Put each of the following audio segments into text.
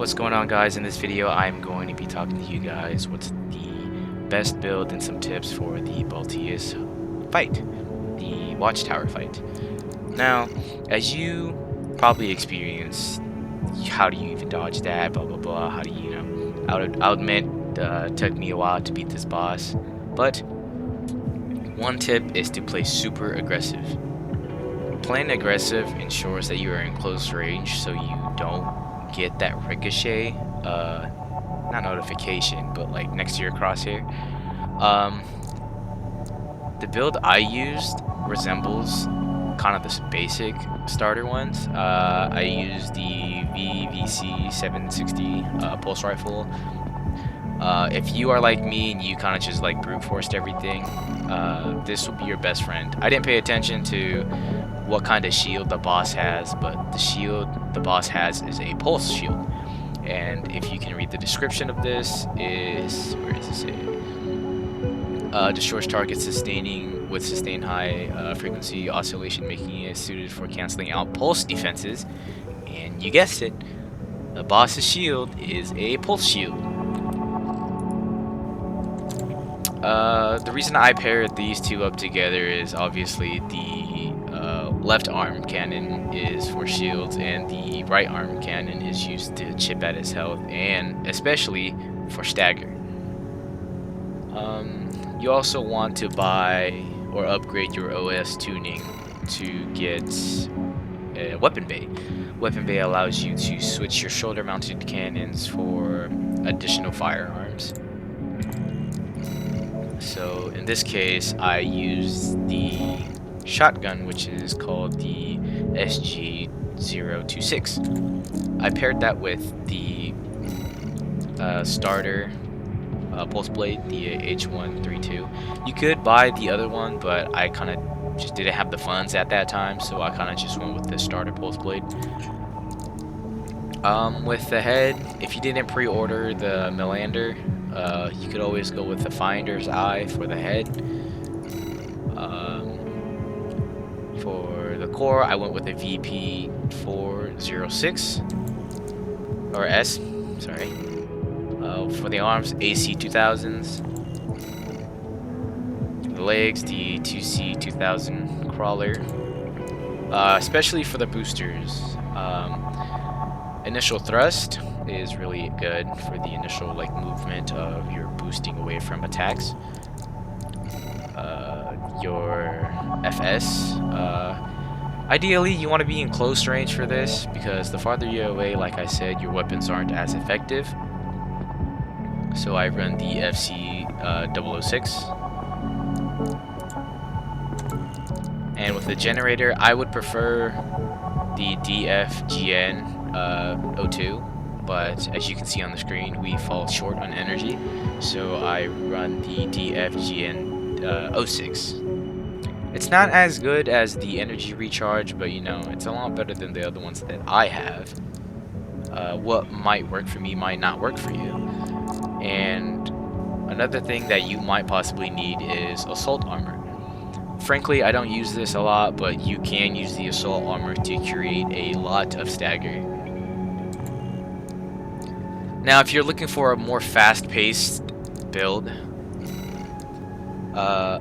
What's going on, guys? In this video I'm going to be talking to you guys what's the best build and some tips for the Baltius fight, the Watchtower fight. Now, as you probably experienced, how do you even dodge that, blah blah blah, how do you, I'll admit, took me a while to beat this boss, but one tip is to play super aggressive. Playing aggressive ensures that you are in close range so you don't get that ricochet, not notification, but like next to your crosshair. The build I used resembles kind of the basic starter ones. I used the VVC 760 pulse rifle. If you are like me and you kind of just like brute forced everything, this will be your best friend. I didn't pay attention to what kind of shield the boss has, but the shield the boss has is a pulse shield. And if you can read the description of this, is where is it? Destroys targets sustaining with sustained high frequency oscillation, making it suited for canceling out pulse defenses. And you guessed it, the boss's shield is a pulse shield. The reason I paired these two up together is obviously the left arm cannon is for shields and the right arm cannon is used to chip at his health, and especially for stagger. You also want to buy or upgrade your OS tuning to get a weapon bay. Weapon bay allows you to switch your shoulder mounted cannons for additional firearms. So in this case, I use the shotgun, which is called the SG-026. I paired that with the starter pulse blade, the H132. You could buy the other one, but I kind of just didn't have the funds at that time, so I kind of just went with the starter pulse blade. With the head, if you didn't pre-order the Melander, you could always go with the Finder's Eye for the head. For the core, I went with a VP406 or S, sorry. For the arms, AC2000s. The legs, the 2C2000 crawler. Especially for the boosters. Initial thrust is really good for the initial movement of your boosting away from attacks. Your FS, ideally you want to be in close range for this, because the farther you're away, like I said, your weapons aren't as effective. So I run the FC 006. And with the generator, I would prefer the DFGN 02, but as you can see on the screen, we fall short on energy, so I run the DFGN 06. It's not as good as the energy recharge, but it's a lot better than the other ones that I have. What might work for me might not work for you. And another thing that you might possibly need is assault armor. Frankly, I don't use this a lot, but you can use the assault armor to create a lot of stagger. Now, if you're looking for a more fast-paced build,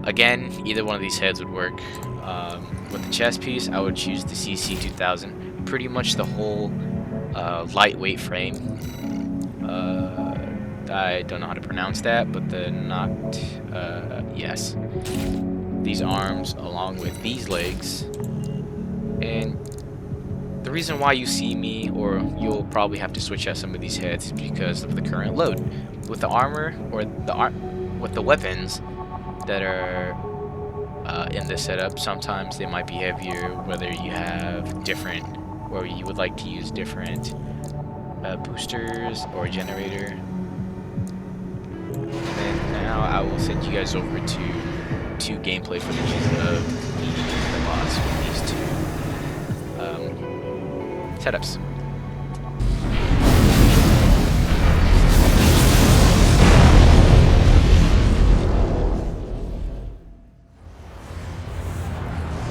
again, either one of these heads would work. With the chest piece, I would choose the CC2000. Pretty much the whole lightweight frame. I don't know how to pronounce that, but the knocked, yes. These arms along with these legs. And the reason why you see me, or you'll probably have to switch out some of these heads, is because of the current load. With the armor, or with the weapons that are in this setup, sometimes they might be heavier, whether you have different, or you would like to use different boosters or generator. And then now I will send you guys over to two gameplay footages of the boss with these two setups.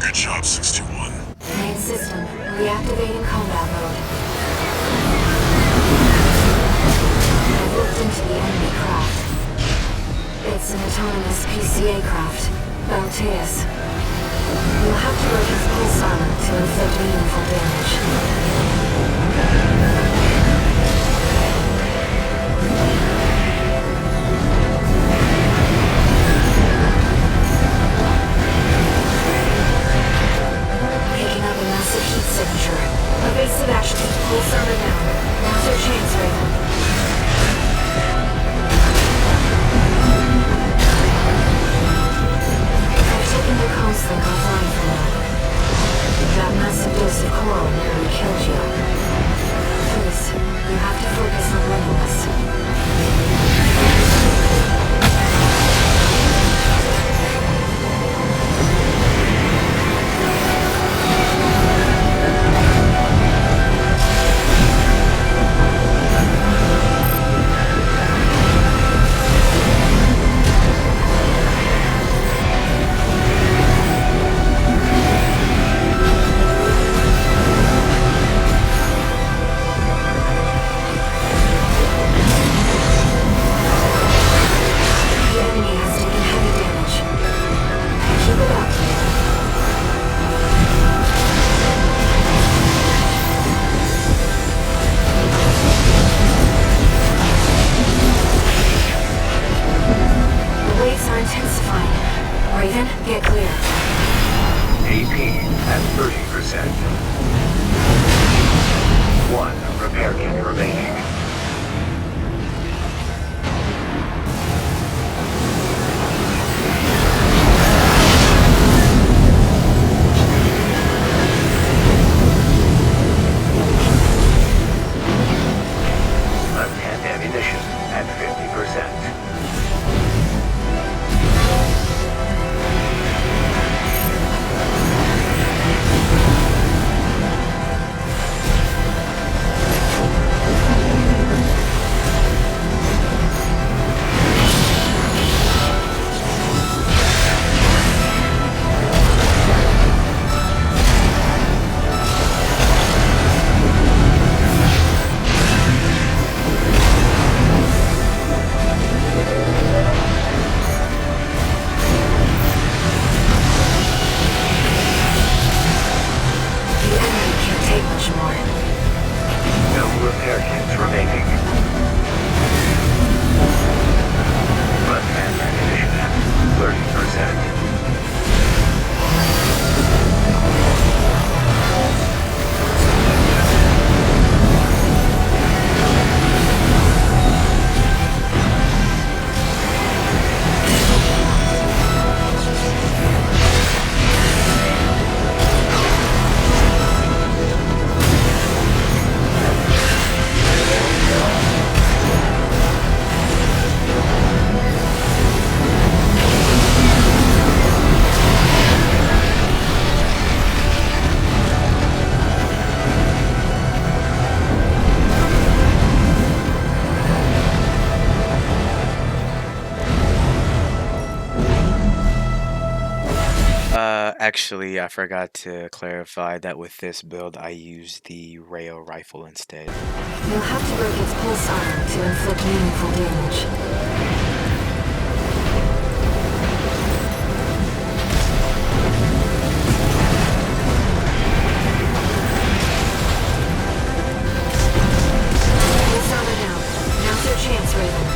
Good job, 61. Main system, reactivating combat mode. CA craft, Balteus. You'll have to break his pulse armor to inflict meaningful damage. Picking up a massive heat signature. Evasive action. Pulse armor down. Now's your chance, Raven. I've taken your comms link offline for now. That massive dose of coral nearly killed you. Please, you have to focus on winning this. Actually, I forgot to clarify that with this build, I use the rail rifle instead. You'll have to break its pulse armor to inflict meaningful damage. Pulse armor down. Now's your chance, Raven.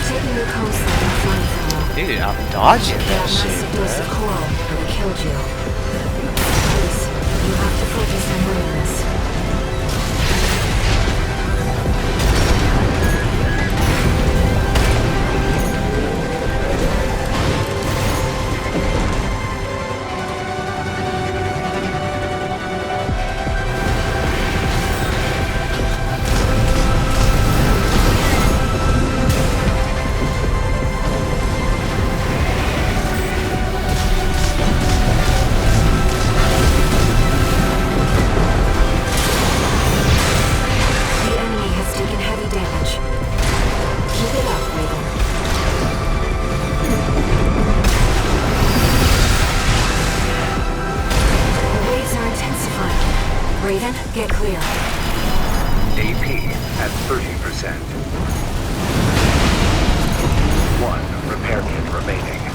Taking your comms link offline for now. Dude, I'm dodging that That shit, massive dose of bro. coral nearly killed you. Please, you have to focus on winning this. Raven, get clear. AP at 30%. One repair kit remaining.